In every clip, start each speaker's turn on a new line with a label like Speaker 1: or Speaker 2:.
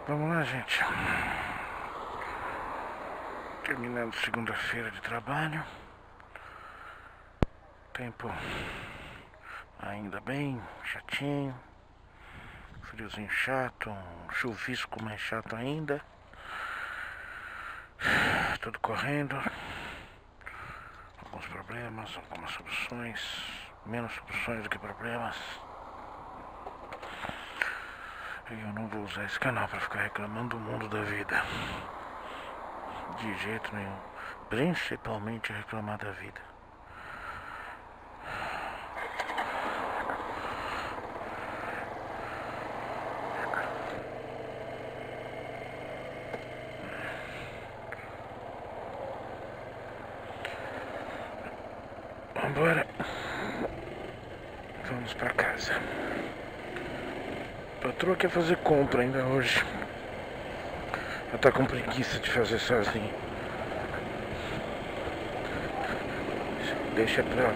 Speaker 1: Vamos lá, gente. Terminando segunda-feira de trabalho. Tempo ainda bem chatinho. Friozinho chato, um chuvisco mais chato ainda. Tudo correndo. Alguns problemas, algumas soluções. Menos soluções do que problemas. E eu não vou usar esse canal para ficar reclamando do mundo da vida. De jeito nenhum. Principalmente reclamar da vida. Vambora. Vamos pra casa. A patroa quer fazer compra ainda hoje. Ela tá com preguiça de fazer sozinha. Deixa pra ela.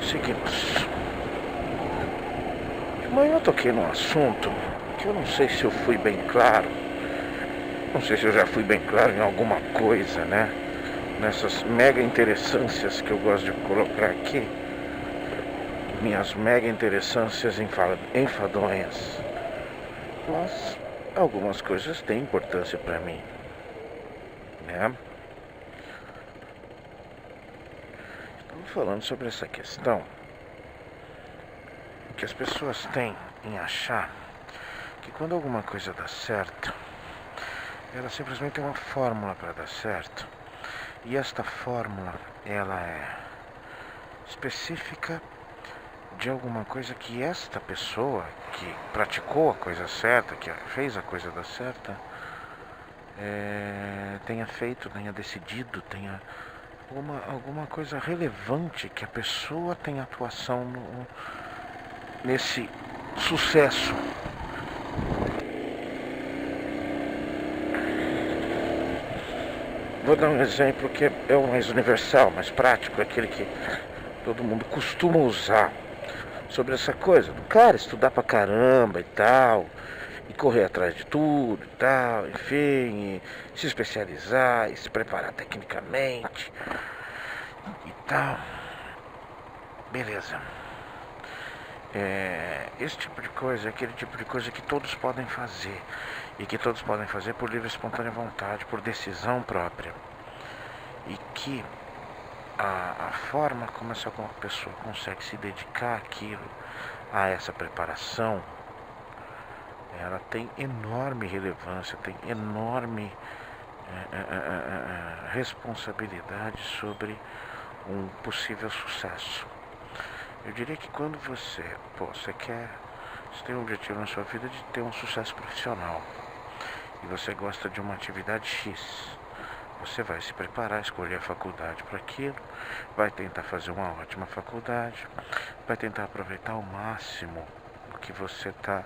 Speaker 1: Seguimos. De manhã eu toquei num assunto que eu não sei se eu fui bem claro. Não sei se eu já fui bem claro em alguma coisa, né? Nessas mega interessâncias que eu gosto de colocar aqui. Minhas mega interessâncias enfadonhas. Mas algumas coisas têm importância pra mim, né? Estamos falando sobre essa questão que as pessoas têm em achar que quando alguma coisa dá certo, ela simplesmente tem uma fórmula para dar certo. E esta fórmula, ela é específica de alguma coisa que esta pessoa que praticou a coisa certa, que fez a coisa dar certa, tenha feito, tenha decidido, tenha alguma coisa relevante que a pessoa tenha atuação nesse sucesso. Vou dar um exemplo que é o mais universal, mais prático, aquele que todo mundo costuma usar sobre essa coisa do cara estudar pra caramba e tal, e correr atrás de tudo e tal, enfim, e se especializar e se preparar tecnicamente e tal. Beleza. Esse tipo de coisa é aquele tipo de coisa que todos podem fazer. E que todos podem fazer por livre e espontânea vontade, por decisão própria. E que a forma como essa pessoa consegue se dedicar àquilo, a essa preparação, ela tem enorme relevância, tem enorme responsabilidade sobre um possível sucesso. Eu diria que quando você tem um objetivo na sua vida de ter um sucesso profissional e você gosta de uma atividade X, você vai se preparar, escolher a faculdade para aquilo, vai tentar fazer uma ótima faculdade, vai tentar aproveitar ao máximo o que você está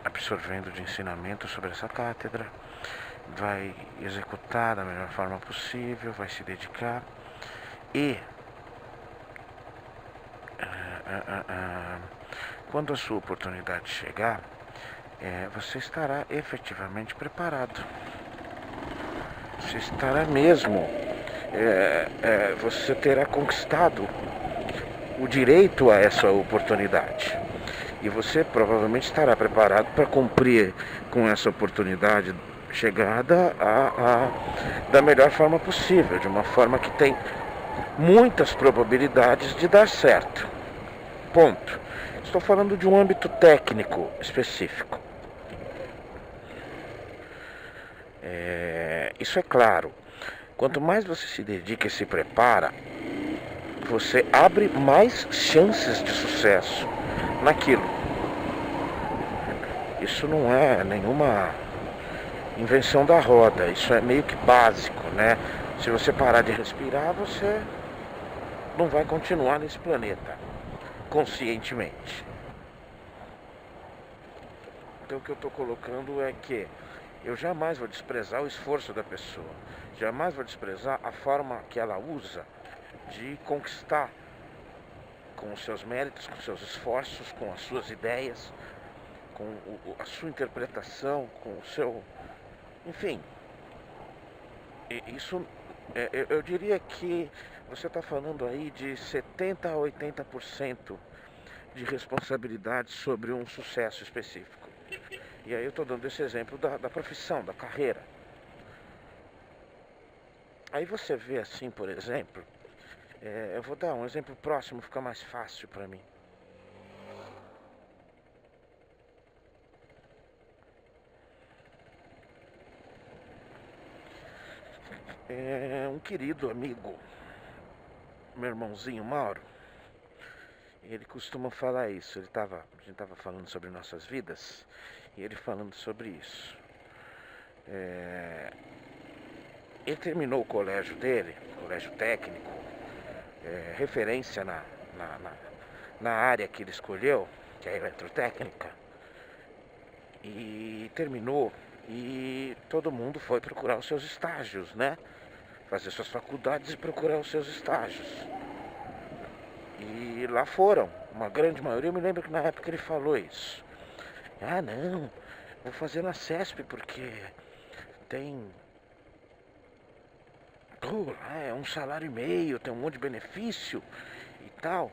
Speaker 1: absorvendo de ensinamento sobre essa cátedra, vai executar da melhor forma possível, vai se dedicar e quando a sua oportunidade chegar, você estará efetivamente preparado. Você estará mesmo, você terá conquistado o direito a essa oportunidade. E você provavelmente estará preparado para cumprir com essa oportunidade chegada da melhor forma possível, de uma forma que tem muitas probabilidades de dar certo. Ponto. Estou falando de um âmbito técnico específico. Isso é claro. Quanto mais você se dedica e se prepara, você abre mais chances de sucesso naquilo. Isso não é nenhuma invenção da roda, isso é meio que básico, né? Se você parar de respirar, você não vai continuar nesse planeta, conscientemente. Então o que eu estou colocando é que eu jamais vou desprezar o esforço da pessoa, jamais vou desprezar a forma que ela usa de conquistar com os seus méritos, com os seus esforços, com as suas ideias, com a sua interpretação, com o seu... Enfim, isso, eu diria que você está falando aí de 70% a 80% de responsabilidade sobre um sucesso específico. E aí eu estou dando esse exemplo da profissão, da carreira. Aí você vê assim, por exemplo, eu vou dar um exemplo próximo, fica mais fácil para mim. Um querido amigo, meu irmãozinho Mauro, ele costuma falar isso. A gente estava falando sobre nossas vidas e ele falando sobre isso. Ele terminou o colégio dele, colégio técnico, referência na área que ele escolheu, que é a eletrotécnica, e terminou e todo mundo foi procurar os seus estágios, né? Fazer suas faculdades e procurar os seus estágios. E lá foram, uma grande maioria. Eu me lembro que na época ele falou isso. Ah, não, vou fazer na CESP porque tem um salário e meio, tem um monte de benefício e tal.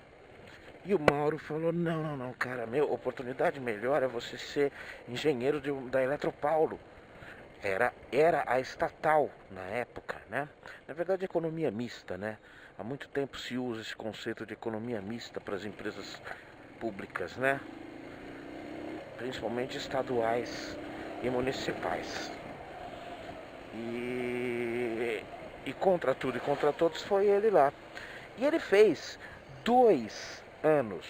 Speaker 1: E o Mauro falou, não, cara, oportunidade melhor é você ser engenheiro da Eletropaulo. Era a estatal na época, né? Na verdade, economia mista, né? Há muito tempo se usa esse conceito de economia mista para as empresas públicas, né? Principalmente estaduais e municipais. E contra tudo e contra todos foi ele lá. E ele fez 2 anos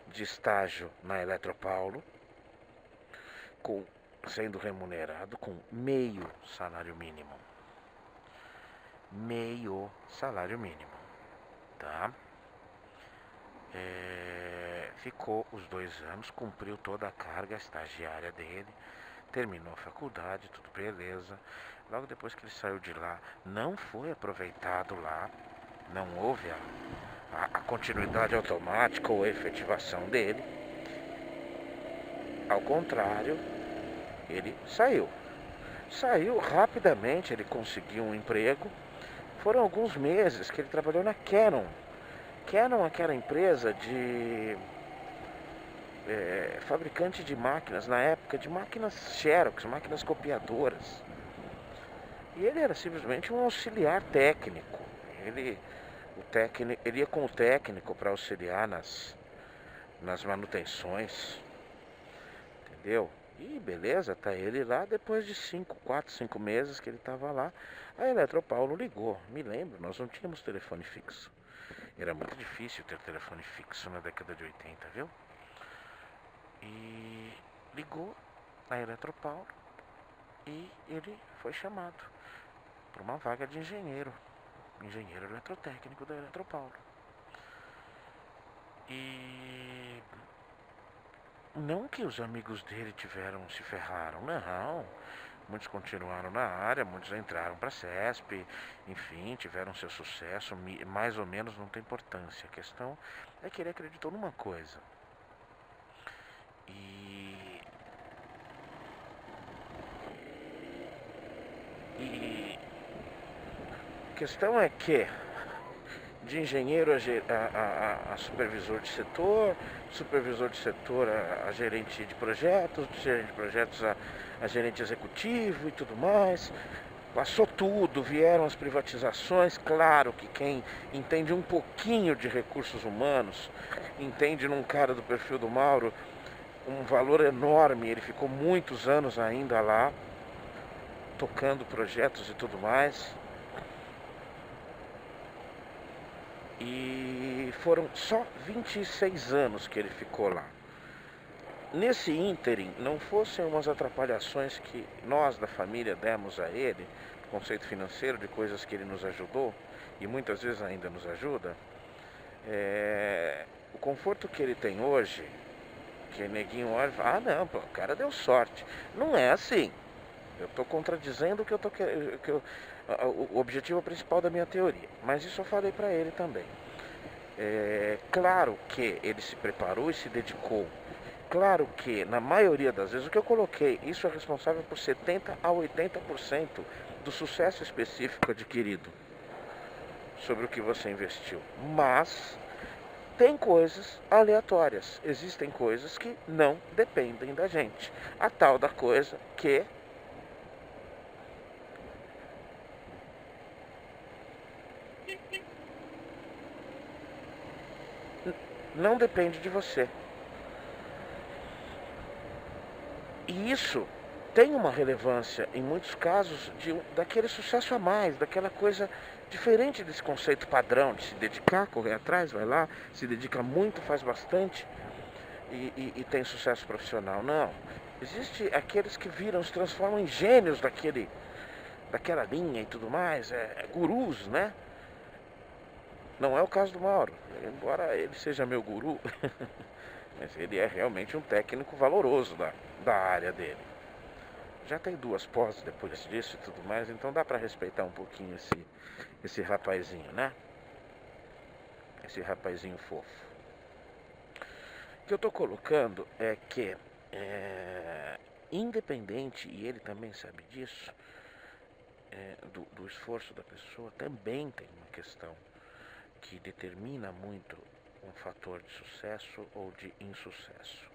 Speaker 1: de estágio na Eletropaulo, sendo remunerado com meio salário mínimo. Meio salário mínimo, tá? Ficou os 2 anos, cumpriu toda a carga estagiária dele, terminou a faculdade, tudo beleza. Logo depois que ele saiu de lá, não foi aproveitado lá, não houve a continuidade automática ou a efetivação dele. Ao contrário, ele saiu rapidamente, ele conseguiu um emprego. Foram alguns meses que ele trabalhou na Canon. Canon é aquela empresa de fabricante de máquinas, na época, de máquinas Xerox, máquinas copiadoras. E ele era simplesmente um auxiliar técnico. Ele ia com o técnico para auxiliar nas manutenções. Entendeu? E beleza, tá ele lá. Depois de 4, 5 meses que ele estava lá, a Eletropaulo ligou. Me lembro, nós não tínhamos telefone fixo. Era muito difícil ter telefone fixo na década de 80, viu? E ligou a Eletropaulo e ele foi chamado para uma vaga de engenheiro eletrotécnico da Eletropaulo. E não que os amigos dele se ferraram, não. Muitos continuaram na área, muitos entraram para a CESP, enfim, tiveram seu sucesso, mais ou menos não tem importância. A questão é que ele acreditou numa coisa. E a questão é que de engenheiro a supervisor de setor a gerente de projetos, de gerente de projetos a gerente executivo e tudo mais. Passou tudo, vieram as privatizações. Claro que quem entende um pouquinho de recursos humanos, entende num cara do perfil do Mauro um valor enorme. Ele ficou muitos anos ainda lá, tocando projetos e tudo mais. E foram só 26 anos que ele ficou lá. Nesse ínterim, não fossem umas atrapalhações que nós da família demos a ele, do conceito financeiro, de coisas que ele nos ajudou, e muitas vezes ainda nos ajuda, o conforto que ele tem hoje, que neguinho olha e fala, não, pô, o cara deu sorte. Não é assim. Eu estou contradizendo o que eu o objetivo principal da minha teoria. Mas isso eu falei para ele também. Claro que ele se preparou e se dedicou. Claro que, na maioria das vezes, o que eu coloquei, isso é responsável por 70% a 80% do sucesso específico adquirido sobre o que você investiu. Mas tem coisas aleatórias. Existem coisas que não dependem da gente. A tal da coisa que não depende de você. E isso tem uma relevância, em muitos casos, daquele sucesso a mais, daquela coisa diferente desse conceito padrão de se dedicar, correr atrás, vai lá, se dedica muito, faz bastante e tem sucesso profissional. Não. Existe aqueles que viram, se transformam em gênios daquela linha e tudo mais, gurus, né? Não é o caso do Mauro, embora ele seja meu guru, mas ele é realmente um técnico valoroso da área dele. Já tem 2 pós depois disso e tudo mais, então dá pra respeitar um pouquinho esse rapazinho, né? Esse rapazinho fofo. O que eu tô colocando é que, independente, e ele também sabe disso, do esforço da pessoa, também tem uma questão que determina muito um fator de sucesso ou de insucesso,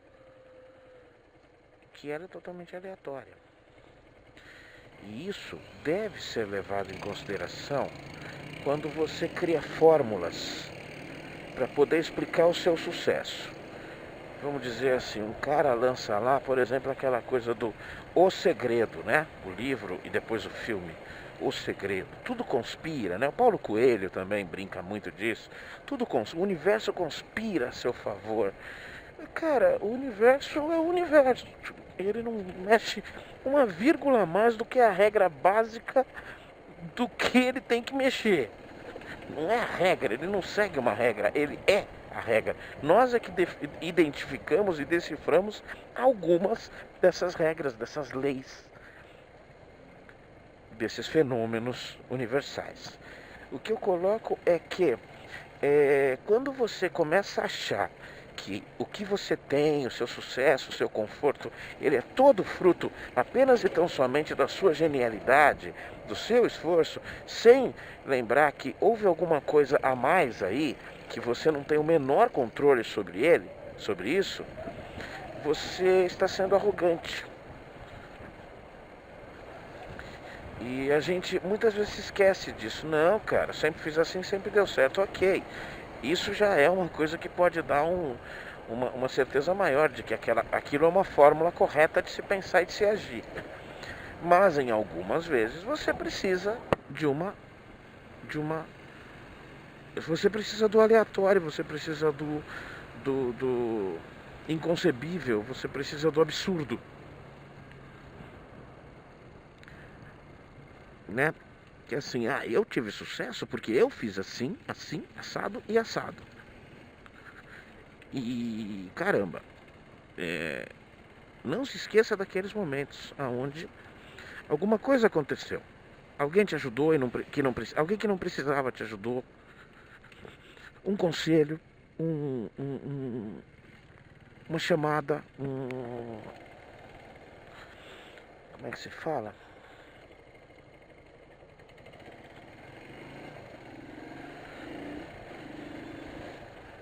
Speaker 1: que ela é totalmente aleatória. E isso deve ser levado em consideração quando você cria fórmulas para poder explicar o seu sucesso. Vamos dizer assim, um cara lança lá, por exemplo, aquela coisa do O Segredo, né? O livro e depois o filme. O Segredo. Tudo conspira, né? O Paulo Coelho também brinca muito disso. O universo conspira a seu favor. Cara, o universo é o universo. Ele não mexe uma vírgula a mais do que a regra básica do que ele tem que mexer. Não é a regra, ele não segue uma regra, ele é a regra. Nós é que identificamos e deciframos algumas dessas regras, dessas leis, desses fenômenos universais. O que eu coloco é que quando você começa a achar que o que você tem, o seu sucesso, o seu conforto, ele é todo fruto apenas e tão somente da sua genialidade, do seu esforço, sem lembrar que houve alguma coisa a mais aí, que você não tem o menor controle sobre isso, você está sendo arrogante. E a gente muitas vezes se esquece disso. Não, cara, sempre fiz assim, sempre deu certo, ok. Isso já é uma coisa que pode dar uma certeza maior de que aquilo é uma fórmula correta de se pensar e de se agir. Mas em algumas vezes você precisa você precisa do aleatório, você precisa do inconcebível, você precisa do absurdo, né? Que assim, eu tive sucesso porque eu fiz assim, assim, assado e assado. E caramba, não se esqueça daqueles momentos onde alguma coisa aconteceu. Alguém te ajudou alguém que não precisava te ajudou. Um conselho, uma chamada, como é que se fala?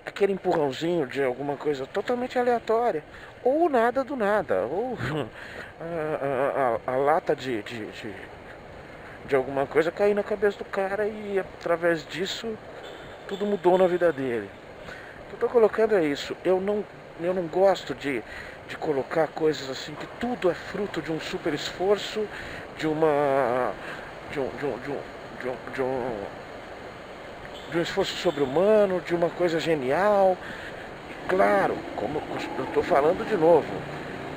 Speaker 1: Aquele empurrãozinho de alguma coisa totalmente aleatória, ou nada do nada, ou a lata de alguma coisa cair na cabeça do cara e através disso tudo mudou na vida dele. O que eu tô colocando é isso. Eu não gosto de colocar coisas assim que tudo é fruto de um super esforço, de um esforço sobre-humano, de uma coisa genial. Claro, como eu estou falando de novo,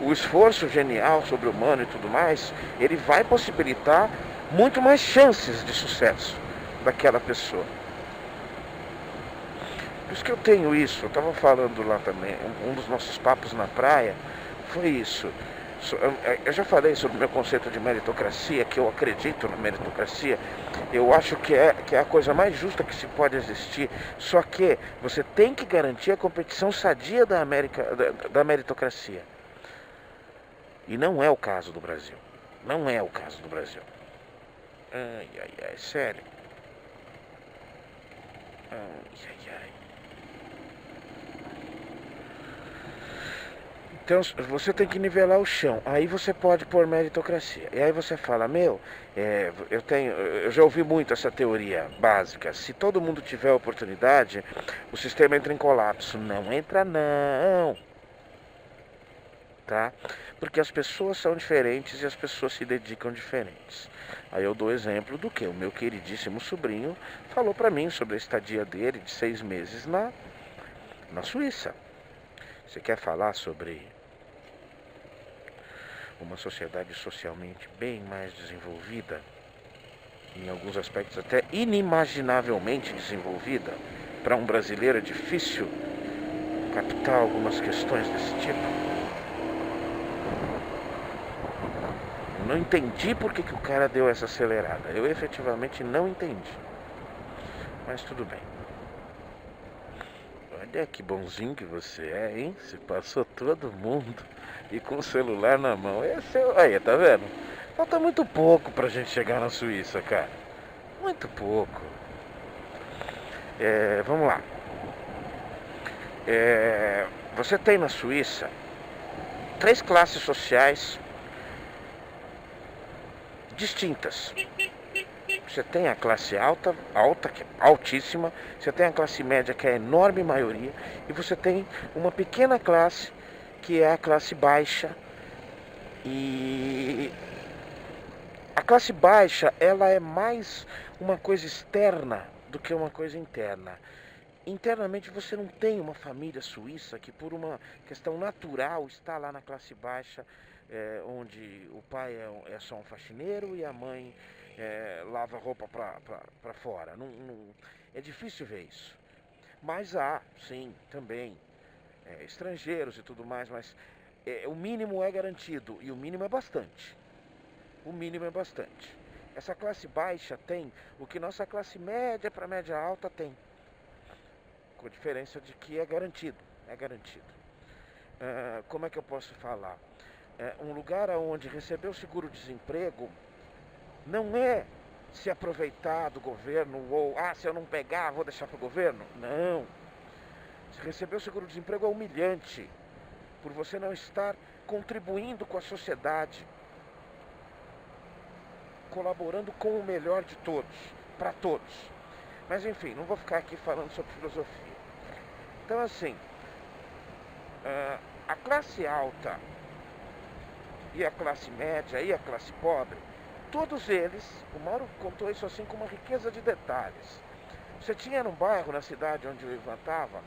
Speaker 1: o esforço genial sobre-humano e tudo mais, ele vai possibilitar muito mais chances de sucesso daquela pessoa. Por isso que eu tenho isso, eu estava falando lá também, um dos nossos papos na praia foi isso. Eu já falei sobre o meu conceito de meritocracia, que eu acredito na meritocracia. Eu acho que é a coisa mais justa que se pode existir. Só que você tem que garantir a competição sadia da meritocracia. E não é o caso do Brasil. Não é o caso do Brasil. Ai, ai, ai, sério. Ai, ai, ai. Então você tem que nivelar o chão. Aí você pode pôr meritocracia. E aí você fala, eu já ouvi muito essa teoria básica. Se todo mundo tiver oportunidade, o sistema entra em colapso. Não entra não. Tá? Porque as pessoas são diferentes e as pessoas se dedicam diferentes. Aí eu dou exemplo do que o meu queridíssimo sobrinho falou para mim sobre a estadia dele de 6 meses na Suíça. Você quer falar sobre uma sociedade socialmente bem mais desenvolvida, em alguns aspectos até inimaginavelmente desenvolvida? Para um brasileiro é difícil captar algumas questões desse tipo. Não entendi por que o cara deu essa acelerada. Eu efetivamente não entendi. Mas tudo bem. Olha que bonzinho que você é, hein? Você passou todo mundo e com o celular na mão. Aí, tá vendo? Falta muito pouco pra gente chegar na Suíça, cara. Muito pouco. Vamos lá. Você tem na Suíça 3 classes sociais distintas. Você tem a classe alta, que é altíssima. Você tem a classe média, que é a enorme maioria. E você tem uma pequena classe, que é a classe baixa. E a classe baixa, ela é mais uma coisa externa do que uma coisa interna. Internamente você não tem uma família suíça que por uma questão natural está lá na classe baixa, onde o pai é só um faxineiro e a mãe lava roupa para fora. É difícil ver isso. Mas há, sim, também estrangeiros e tudo mais, mas o mínimo é garantido e o mínimo é bastante. O mínimo é bastante. Essa classe baixa tem o que nossa classe média para média alta tem. Com a diferença de que é garantido. É garantido. Como é que eu posso falar? Um lugar onde receber o seguro-desemprego não é se aproveitar do governo ou, se eu não pegar, vou deixar para o governo. Não. Se receber o seguro-desemprego é humilhante, por você não estar contribuindo com a sociedade, colaborando com o melhor de todos, para todos. Mas enfim, não vou ficar aqui falando sobre filosofia. Então assim, a classe alta e a classe média e a classe pobre, todos eles, o Mauro contou isso assim com uma riqueza de detalhes. Você tinha num bairro, na cidade onde eu levantava,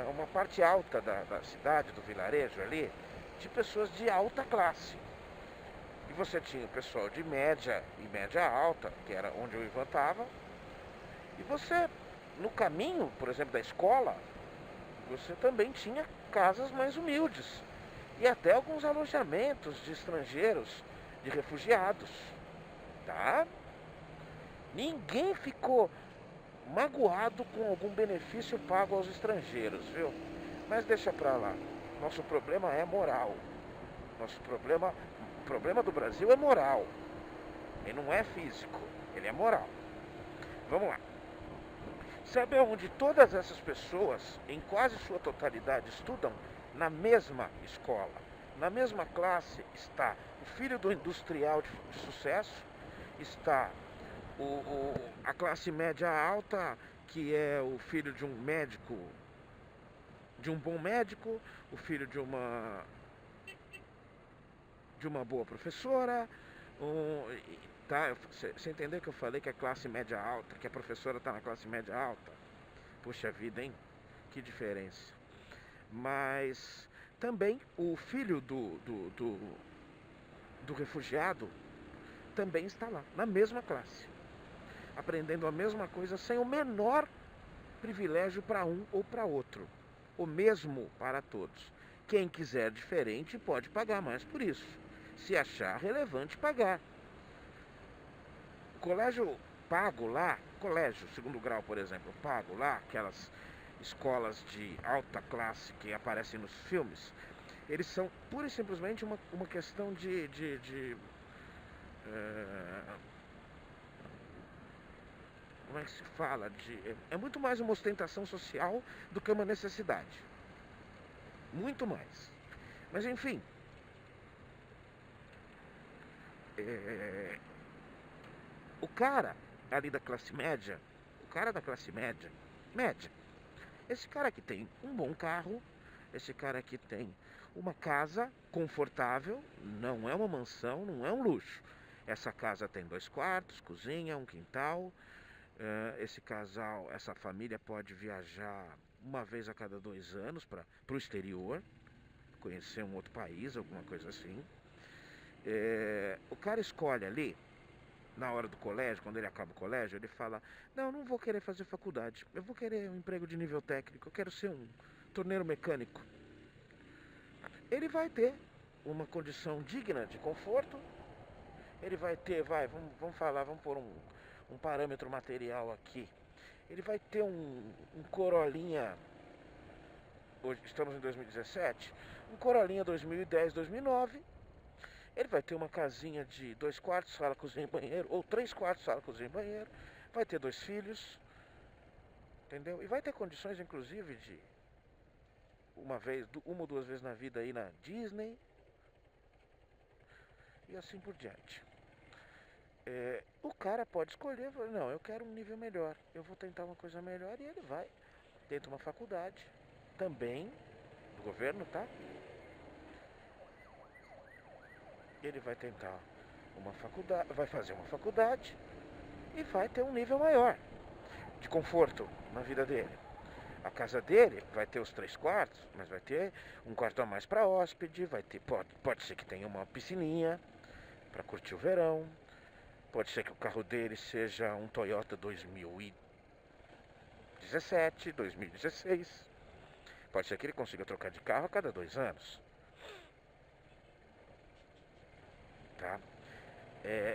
Speaker 1: uma parte alta da cidade, do vilarejo ali, de pessoas de alta classe. E você tinha o pessoal de média e média alta, que era onde eu levantava. E você, no caminho, por exemplo, da escola, você também tinha casas mais humildes. E até alguns alojamentos de estrangeiros, de refugiados. Tá? Ninguém ficou magoado com algum benefício pago aos estrangeiros, viu? Mas deixa pra lá. Nosso problema é moral. O problema do Brasil é moral. Ele não é físico, ele é moral. Vamos lá. Sabe onde todas essas pessoas, em quase sua totalidade, estudam? Na mesma escola, na mesma classe está o filho do industrial de sucesso, está a classe média alta, que é o filho de um médico, de um bom médico, o filho de uma boa professora, tá? Você entendeu que eu falei que a classe média alta, que a professora está na classe média alta? Puxa vida, hein? Que diferença. Mas também o filho do refugiado também está lá, na mesma classe, aprendendo a mesma coisa sem o menor privilégio para um ou para outro, o mesmo para todos, Quem quiser diferente pode pagar mais por isso, se achar relevante pagar. Colégio pago lá, colégio segundo grau, por exemplo, pago lá, aquelas escolas de alta classe que aparecem nos filmes, eles são pura e simplesmente uma questão como é que se fala? É muito mais uma ostentação social do que uma necessidade. Muito mais. Mas enfim, o cara ali da classe média, média, esse cara que tem um bom carro, esse cara que tem uma casa confortável, não é uma mansão, não é um luxo. Essa casa tem 2 quartos, cozinha, um quintal. Esse casal, essa família pode viajar uma vez a cada 2 anos para o exterior, conhecer um outro país, alguma coisa assim. O cara escolhe ali, na hora do colégio, quando ele acaba o colégio, ele fala: não, não vou querer fazer faculdade, eu vou querer um emprego de nível técnico, eu quero ser um torneiro mecânico. Ele vai ter uma condição digna de conforto, ele vai ter, vamos pôr um parâmetro material aqui, ele vai ter um Corolinha, hoje estamos em 2017, um Corolinha 2010, 2009, ele vai ter uma casinha de 2 quartos, sala, cozinha e banheiro, ou 3 quartos, sala, cozinha e banheiro, vai ter 2 filhos, entendeu? E vai ter condições, inclusive, de uma ou 2 vezes na vida ir na Disney, e assim por diante. O cara pode escolher, não, eu quero um nível melhor, eu vou tentar uma coisa melhor, e ele vai, tenta uma faculdade, também do governo, tá? Ele vai tentar uma faculdade, vai fazer uma faculdade e vai ter um nível maior de conforto na vida dele. A casa dele vai ter os 3 quartos, mas vai ter um quarto a mais para hóspede, vai ter, pode ser que tenha uma piscininha para curtir o verão, pode ser que o carro dele seja um Toyota 2017, 2016, pode ser que ele consiga trocar de carro a cada 2 anos. Tá?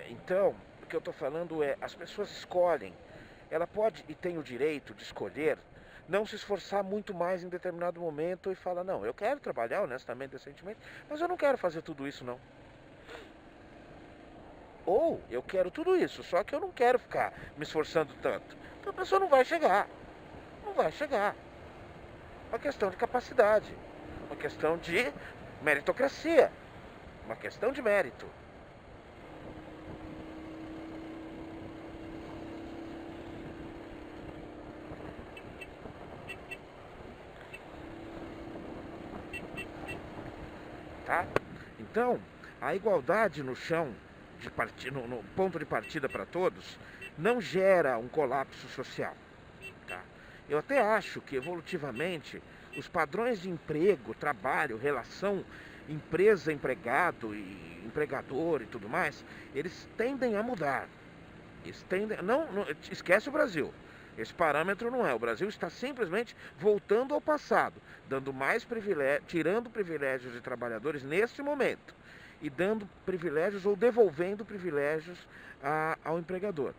Speaker 1: Então, o que eu estou falando é, as pessoas escolhem, ela pode e tem o direito de escolher, não se esforçar muito mais em determinado momento e falar: não, eu quero trabalhar honestamente, decentemente, mas eu não quero fazer tudo isso, não. Ou eu quero tudo isso, só que eu não quero ficar me esforçando tanto. Então a pessoa não vai chegar. Não vai chegar. Uma questão de capacidade, uma questão de meritocracia, uma questão de mérito. Tá? Então, a igualdade no chão, no ponto de partida para todos, não gera um colapso social. Tá? Eu até acho que evolutivamente os padrões de emprego, trabalho, relação empresa-empregado e empregador e tudo mais, eles tendem a mudar. Não, esquece o Brasil. Esse parâmetro não é. O Brasil está simplesmente voltando ao passado, dando mais privilégios, tirando privilégios de trabalhadores neste momento e dando privilégios ou devolvendo privilégios ao empregador.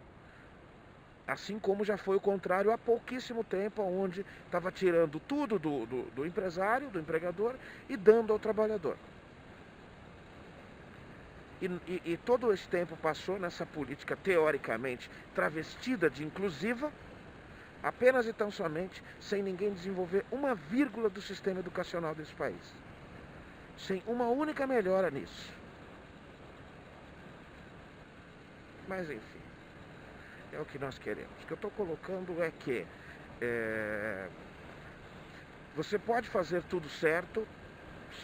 Speaker 1: Assim como já foi o contrário há pouquíssimo tempo, onde estava tirando tudo do empresário, do empregador, e dando ao trabalhador. E todo esse tempo passou nessa política teoricamente travestida de inclusiva, apenas e tão somente sem ninguém desenvolver uma vírgula do sistema educacional desse país. Sem uma única melhora nisso. Mas enfim, é o que nós queremos. O que eu estou colocando é que você pode fazer tudo certo,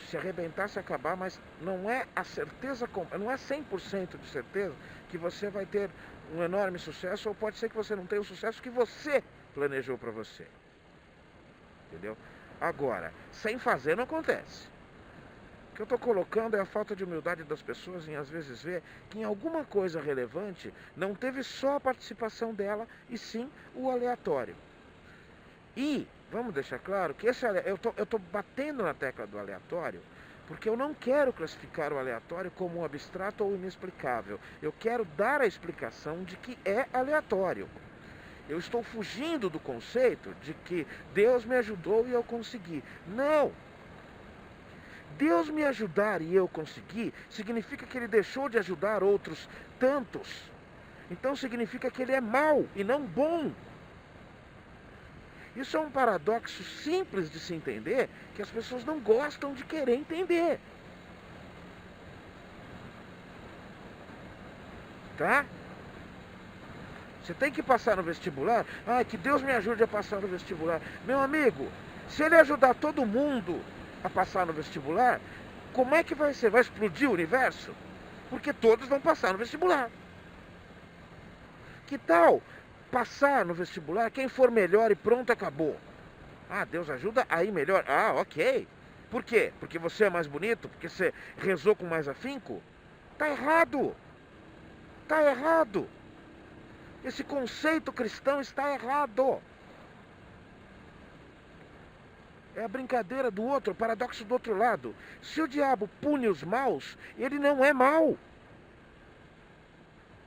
Speaker 1: se arrebentar, se acabar, mas não é a certeza, não é 100% de certeza que você vai ter um enorme sucesso, ou pode ser que você não tenha o sucesso que você planejou para você. Entendeu? Agora, sem fazer não acontece. O que eu estou colocando é a falta de humildade das pessoas em às vezes ver que em alguma coisa relevante não teve só a participação dela, e sim o aleatório. E Vamos deixar claro que eu tô batendo na tecla do aleatório, porque eu não quero classificar o aleatório como um abstrato ou inexplicável. Eu quero dar a explicação de que é aleatório. Eu estou fugindo do conceito de que Deus me ajudou e eu consegui. Não! Deus me ajudar e eu conseguir significa que ele deixou de ajudar outros tantos. Então significa que ele é mau e não bom. Isso é um paradoxo simples de se entender, que as pessoas não gostam de querer entender. Tá? Você tem que passar no vestibular? Ah, que Deus me ajude a passar no vestibular. Meu amigo, se ele ajudar todo mundo a passar no vestibular, como é que vai ser? Vai explodir o universo? Porque todos vão passar no vestibular. Que tal passar no vestibular, quem for melhor e pronto, acabou? Ah, Deus ajuda, aí melhor. Ah, ok. Por quê? Porque você é mais bonito? Porque você rezou com mais afinco? Tá errado. Tá errado. Esse conceito cristão está errado. É a brincadeira do outro, o paradoxo do outro lado. Se o diabo pune os maus, ele não é mau.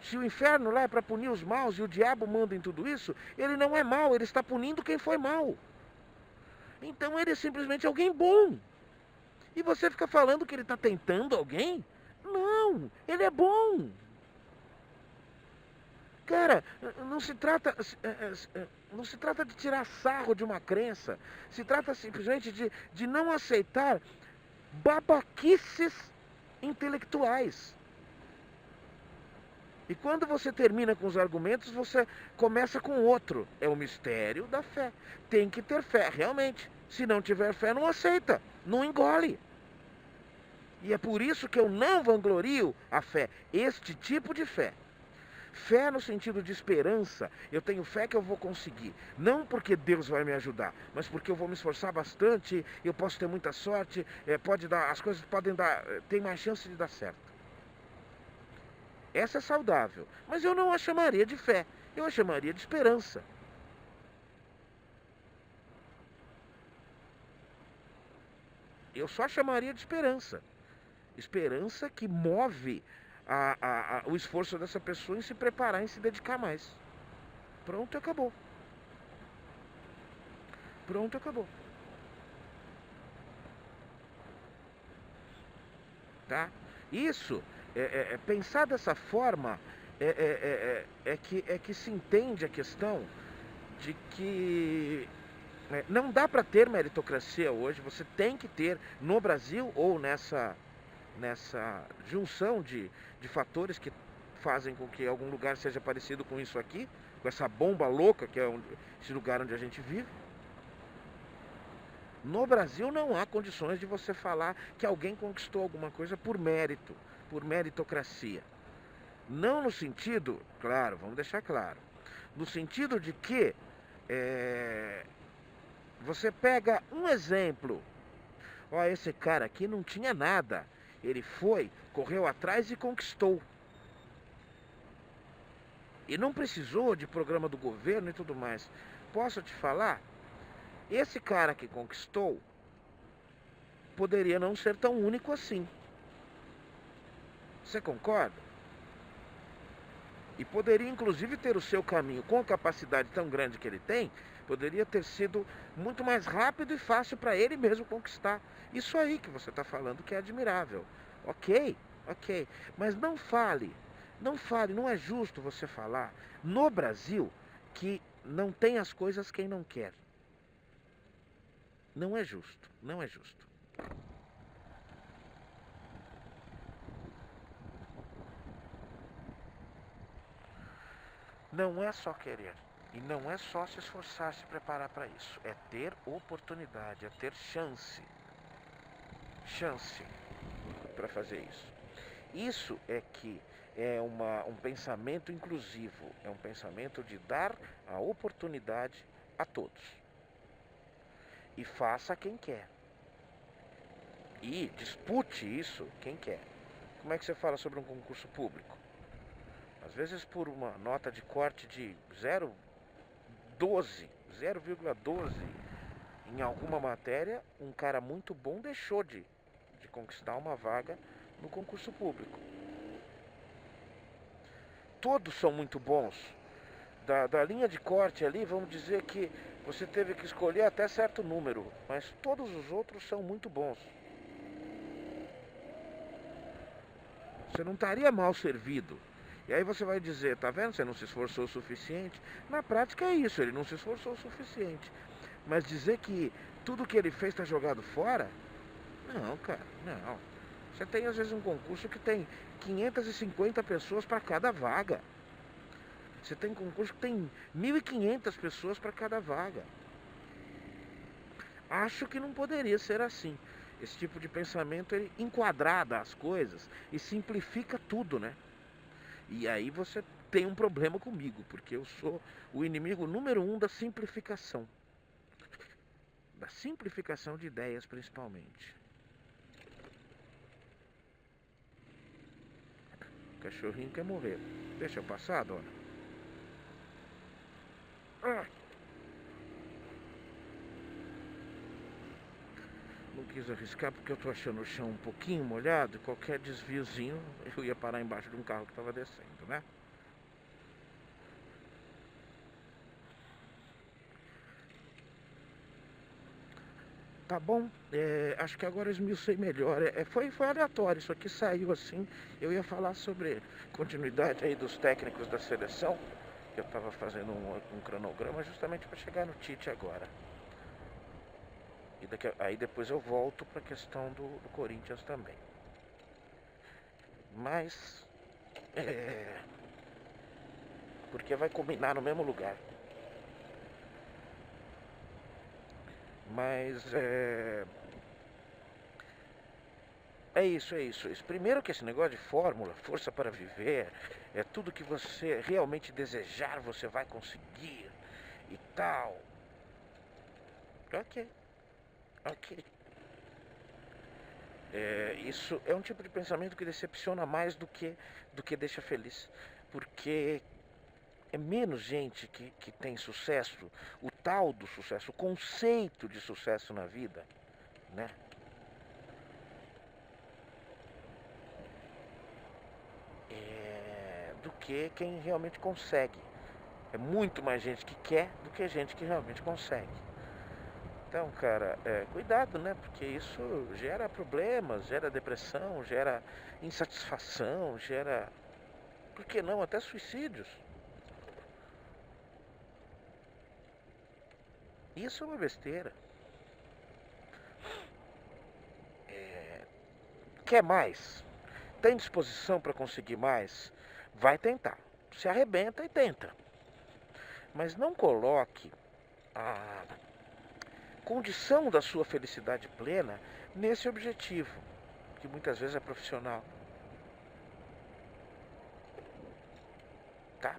Speaker 1: Se o inferno lá é para punir os maus e o diabo manda em tudo isso, ele não é mau, ele está punindo quem foi mau. Então ele é simplesmente alguém bom. E você fica falando que ele está tentando alguém? Não, ele é bom. Cara, não se trata de tirar sarro de uma crença. Se trata simplesmente de não aceitar babaquices intelectuais. E quando você termina com os argumentos, você começa com outro. É o mistério da fé. Tem que ter fé, realmente. Se não tiver fé, não aceita, não engole. E é por isso que eu não vanglorio a fé, este tipo de fé. Fé no sentido de esperança, eu tenho fé que eu vou conseguir. Não porque Deus vai me ajudar, mas porque eu vou me esforçar bastante, eu posso ter muita sorte, as coisas podem dar, tem mais chance de dar certo. Essa é saudável, mas eu não a chamaria de fé, eu a chamaria de esperança. Eu só chamaria de esperança. Esperança que move o esforço dessa pessoa em se preparar, em se dedicar mais. Pronto, acabou. Pronto, acabou. Tá? Isso, pensar dessa forma é que se entende a questão de que não dá para ter meritocracia hoje. Você tem que ter no Brasil ou nessa junção de fatores que fazem com que algum lugar seja parecido com isso aqui, com essa bomba louca que é esse lugar onde a gente vive. No Brasil não há condições de você falar que alguém conquistou alguma coisa por mérito, por meritocracia. Não no sentido, claro, vamos deixar claro, no sentido de que você pega um exemplo. Ó, esse cara aqui não tinha nada. Ele foi, correu atrás e conquistou. E não precisou de programa do governo e tudo mais. Posso te falar? Esse cara que conquistou poderia não ser tão único assim. Você concorda? E poderia inclusive ter o seu caminho, com a capacidade tão grande que ele tem, poderia ter sido muito mais rápido e fácil para ele mesmo conquistar. Isso aí que você está falando que é admirável. Ok, ok. Mas não fale, não é justo você falar no Brasil que não tem as coisas quem não quer. Não é justo, não é justo. Não é só querer. E não é só se esforçar, se preparar para isso. É ter oportunidade, é ter chance. Chance para fazer isso. Isso é que é um pensamento inclusivo. É um pensamento de dar a oportunidade a todos. E faça quem quer. E dispute isso quem quer. Como é que você fala sobre um concurso público? Às vezes por uma nota de corte de 0,12, Em alguma matéria, um cara muito bom deixou de conquistar uma vaga no concurso público. Todos são muito bons. Da linha de corte ali, vamos dizer que você teve que escolher até certo número, mas todos os outros são muito bons. Você não estaria mal servido. E aí você vai dizer, tá vendo? Você não se esforçou o suficiente. Na prática é isso, ele não se esforçou o suficiente. Mas dizer que tudo que ele fez está jogado fora? Não, cara, não. Você tem às vezes um concurso que tem 550 pessoas para cada vaga. Você tem concurso que tem 1.500 pessoas para cada vaga. Acho que não poderia ser assim. Esse tipo de pensamento, ele enquadrada as coisas e simplifica tudo, né? E aí você tem um problema comigo, porque eu sou o inimigo número 1 da simplificação. Da simplificação de ideias, principalmente. O cachorrinho quer morrer. Deixa eu passar, dona. Não quis arriscar porque eu tô achando o chão um pouquinho molhado. Qualquer desviozinho eu ia parar embaixo de um carro que estava descendo, né? Tá bom, acho que agora eu esmiucei melhor. Foi aleatório, isso aqui saiu assim. Eu ia falar sobre continuidade aí dos técnicos da seleção. Eu estava fazendo um cronograma justamente para chegar no Tite agora. E aí depois eu volto para a questão do Corinthians também. Mas, porque vai combinar no mesmo lugar. Mas é isso. Primeiro que esse negócio de fórmula, força para viver, é tudo que você realmente desejar, você vai conseguir e tal. Ok. Isso é um tipo de pensamento que decepciona mais do que deixa feliz. Porque é menos gente que tem sucesso, o tal do sucesso, o conceito de sucesso na vida, né? Do que quem realmente consegue. É muito mais gente que quer do que gente que realmente consegue. Então, cara, cuidado, né? Porque isso gera problemas, gera depressão, gera insatisfação, gera, por que não, até suicídios. Isso é uma besteira. Quer mais? Tem disposição para conseguir mais? Vai tentar. Se arrebenta e tenta. Mas não coloque a condição da sua felicidade plena nesse objetivo, que muitas vezes é profissional. Tá?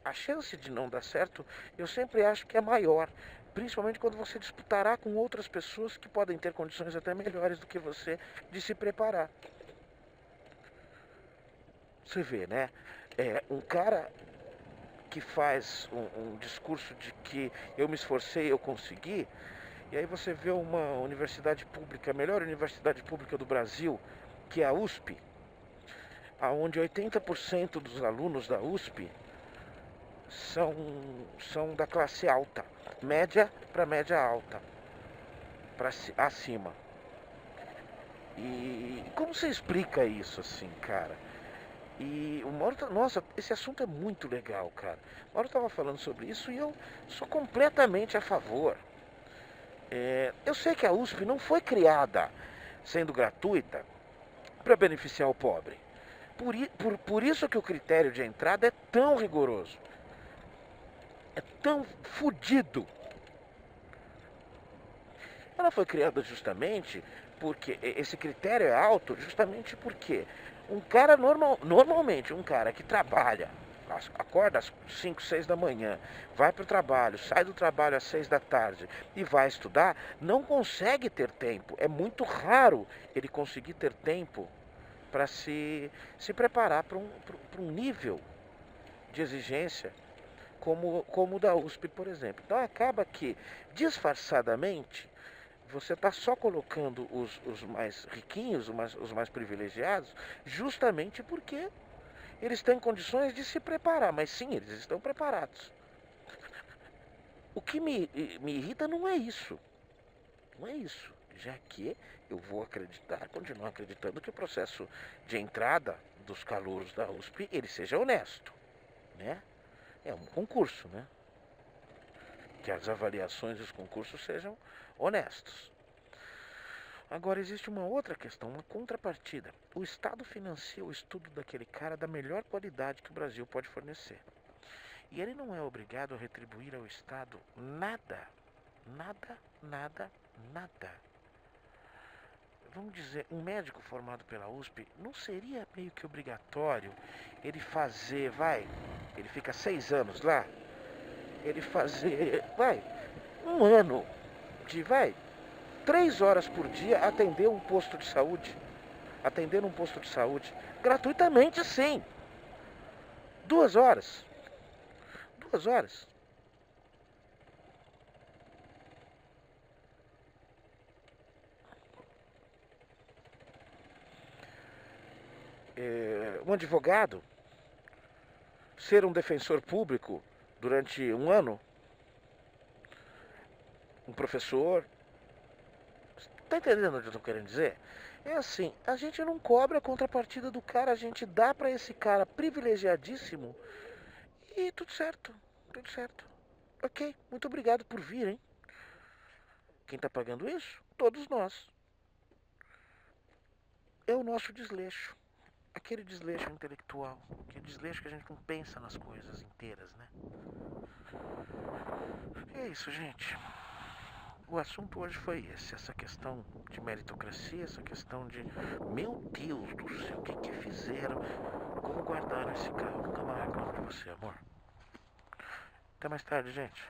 Speaker 1: A chance de não dar certo, eu sempre acho que é maior, principalmente quando você disputará com outras pessoas que podem ter condições até melhores do que você de se preparar. Você vê, né? Um cara que faz um discurso de que eu me esforcei, eu consegui, e aí você vê uma universidade pública, a melhor universidade pública do Brasil, que é a USP, onde 80% dos alunos da USP são da classe alta, média para média alta, para acima. E como você explica isso assim, cara? E o Mauro, nossa, esse assunto é muito legal, cara. O Mauro estava falando sobre isso e eu sou completamente a favor. Eu sei que a USP não foi criada sendo gratuita para beneficiar o pobre. Por isso que o critério de entrada é tão rigoroso. É tão fodido. Ela foi criada justamente porque esse critério é alto, justamente porque um cara normalmente, um cara que trabalha, acorda às 5, 6 da manhã, vai para o trabalho, sai do trabalho às 6 da tarde e vai estudar, não consegue ter tempo. É muito raro ele conseguir ter tempo para se preparar para um nível de exigência como o da USP, por exemplo. Então acaba que, disfarçadamente, você está só colocando os mais riquinhos, os mais privilegiados, justamente porque eles têm condições de se preparar. Mas sim, eles estão preparados. O que me irrita não é isso. Não é isso. Já que eu vou continuar acreditando que o processo de entrada dos calouros da USP, ele seja honesto, né? É um concurso, né? Que as avaliações dos concursos sejam honestos. Agora existe uma outra questão, uma contrapartida. O Estado financia o estudo daquele cara da melhor qualidade que o Brasil pode fornecer. E ele não é obrigado a retribuir ao Estado nada. Nada, nada, nada. Vamos dizer, um médico formado pela USP, não seria meio que obrigatório ele fazer, ele fica 6 anos lá, ele fazer, um ano de, 3 horas por dia atender um posto de saúde, gratuitamente sim, 2 horas, 2 horas. Um advogado ser um defensor público durante um ano, um professor. Tá entendendo o que eu tô querendo dizer? É assim, a gente não cobra a contrapartida do cara, a gente dá pra esse cara privilegiadíssimo e tudo certo, tudo certo. Ok, muito obrigado por vir, hein? Quem tá pagando isso? Todos nós. É o nosso desleixo. Aquele desleixo intelectual, aquele desleixo que a gente não pensa nas coisas inteiras, né? É isso, gente. O assunto hoje foi esse, essa questão de meritocracia, essa questão de, meu Deus do céu, o que fizeram? Como guardaram esse carro? Nunca mais reclamo de você, amor. Até mais tarde, gente.